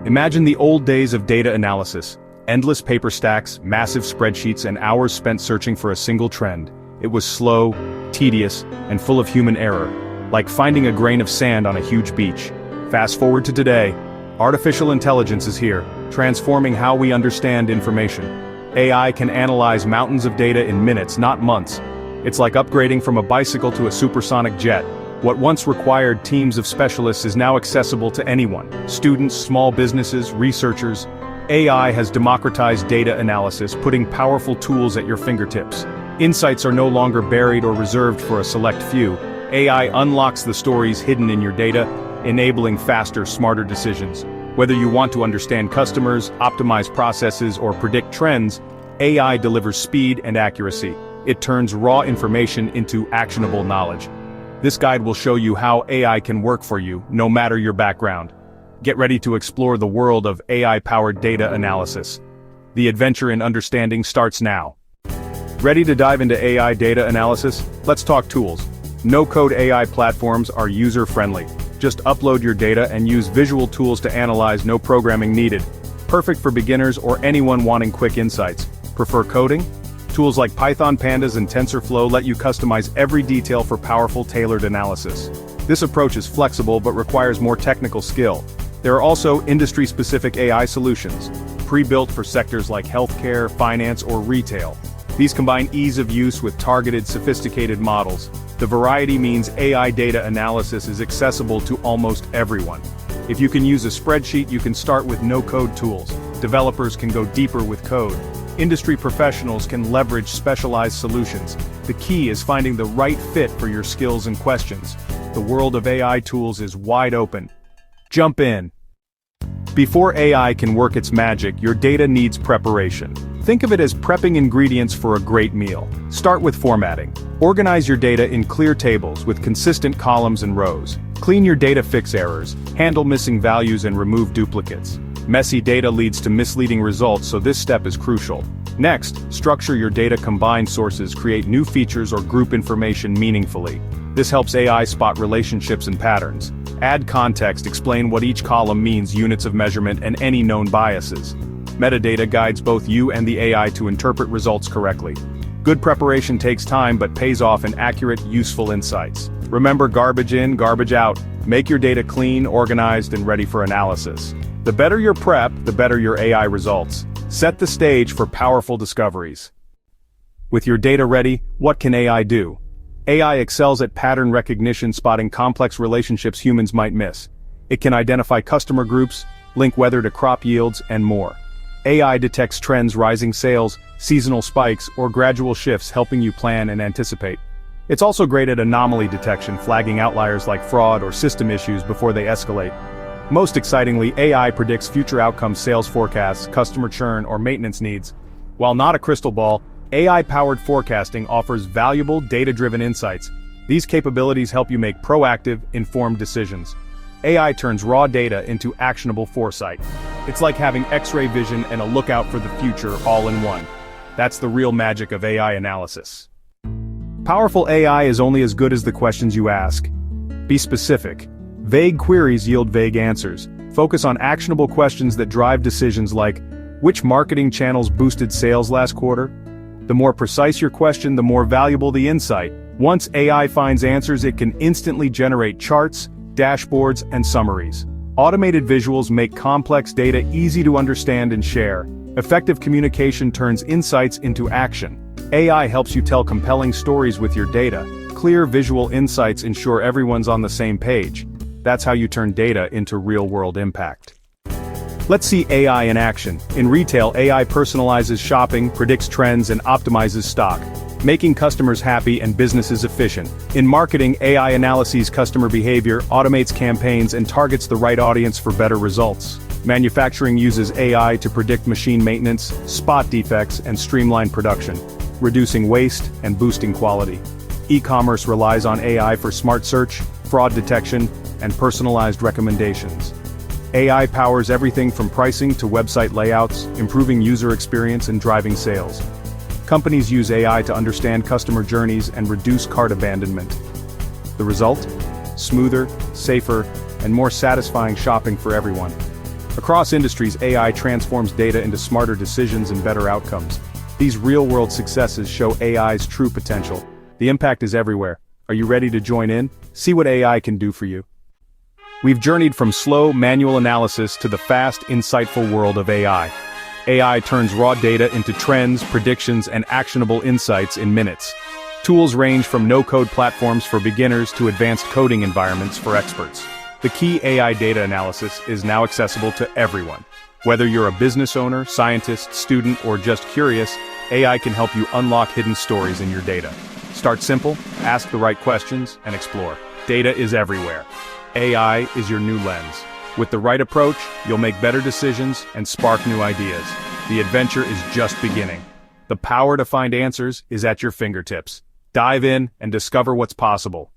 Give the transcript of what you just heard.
Imagine the old days of data analysis. Endless paper stacks, massive spreadsheets, and hours spent searching for a single trend. It was slow, tedious, and full of human error, like finding a grain of sand on a huge beach. Fast forward to today, artificial intelligence is here, transforming how we understand information. AI can analyze mountains of data in minutes, not months. It's like upgrading from a bicycle to a supersonic jet. What once required teams of specialists is now accessible to anyone. Students, small businesses, researchers. AI has democratized data analysis, putting powerful tools at your fingertips. Insights are no longer buried or reserved for a select few. AI unlocks the stories hidden in your data, enabling faster, smarter decisions. Whether you want to understand customers, optimize processes, or predict trends, AI delivers speed and accuracy. It turns raw information into actionable knowledge. This guide will show you how AI can work for you, no matter your background. Get ready to explore the world of AI-powered data analysis. The adventure in understanding starts now. Ready to dive into AI data analysis? Let's talk tools. No-code AI platforms are user-friendly. Just upload your data and use visual tools to analyze, no programming needed. Perfect for beginners or anyone wanting quick insights. Prefer coding? Tools like Python Pandas and TensorFlow let you customize every detail for powerful, tailored analysis. This approach is flexible but requires more technical skill. There are also industry-specific AI solutions, pre-built for sectors like healthcare, finance, or retail. These combine ease of use with targeted, sophisticated models. The variety means AI data analysis is accessible to almost everyone. If you can use a spreadsheet, you can start with no-code tools. Developers can go deeper with code. Industry professionals can leverage specialized solutions. The key is finding the right fit for your skills and questions. The world of AI tools is wide open. Jump in. Before AI can work its magic, your data needs preparation. Think of it as prepping ingredients for a great meal. Start with formatting. Organize your data in clear tables with consistent columns and rows. Clean your data, fix errors, handle missing values, and remove duplicates. Messy data leads to misleading results, so this step is crucial. Next, structure your data, combine sources, create new features, or group information meaningfully. This helps AI spot relationships and patterns. Add context, explain what each column means, units of measurement, and any known biases. Metadata guides both you and the AI to interpret results correctly. Good preparation takes time but pays off in accurate, useful insights. Remember, garbage in, garbage out. Make your data clean, organized, and ready for analysis. The better your prep, the better your AI results. Set the stage for powerful discoveries. With your data ready, what can AI do? AI excels at pattern recognition, spotting complex relationships humans might miss. It can identify customer groups, link weather to crop yields, and more. AI detects trends, rising sales, seasonal spikes, or gradual shifts, helping you plan and anticipate. It's also great at anomaly detection, flagging outliers like fraud or system issues before they escalate. Most excitingly, AI predicts future outcomes, sales forecasts, customer churn, or maintenance needs. While not a crystal ball, AI-powered forecasting offers valuable, data-driven insights. These capabilities help you make proactive, informed decisions. AI turns raw data into actionable foresight. It's like having X-ray vision and a lookout for the future all in one. That's the real magic of AI analysis. Powerful AI is only as good as the questions you ask. Be specific. Vague queries yield vague answers. Focus on actionable questions that drive decisions like, which marketing channels boosted sales last quarter? The more precise your question, the more valuable the insight. Once AI finds answers, it can instantly generate charts, dashboards, and summaries. Automated visuals make complex data easy to understand and share. Effective communication turns insights into action. AI helps you tell compelling stories with your data. Clear visual insights ensure everyone's on the same page. That's how you turn data into real-world impact. Let's see AI in action. In retail, AI personalizes shopping, predicts trends, and optimizes stock, making customers happy and businesses efficient. In marketing, AI analyzes customer behavior, automates campaigns, and targets the right audience for better results. Manufacturing uses AI to predict machine maintenance, spot defects, and streamline production, reducing waste and boosting quality. E-commerce relies on AI for smart search, fraud detection, and personalized recommendations. AI powers everything from pricing to website layouts, improving user experience and driving sales. Companies use AI to understand customer journeys and reduce cart abandonment. The result? Smoother, safer, and more satisfying shopping for everyone. Across industries, AI transforms data into smarter decisions and better outcomes. These real-world successes show AI's true potential. The impact is everywhere. Are you ready to join in? See what AI can do for you. We've journeyed from slow, manual analysis to the fast, insightful world of AI. AI turns raw data into trends, predictions, and actionable insights in minutes. Tools range from no-code platforms for beginners to advanced coding environments for experts. The key AI data analysis is now accessible to everyone. Whether you're a business owner, scientist, student, or just curious, AI can help you unlock hidden stories in your data. Start simple, ask the right questions, and explore. Data is everywhere. AI is your new lens. With the right approach, you'll make better decisions and spark new ideas. The adventure is just beginning. The power to find answers is at your fingertips. Dive in and discover what's possible.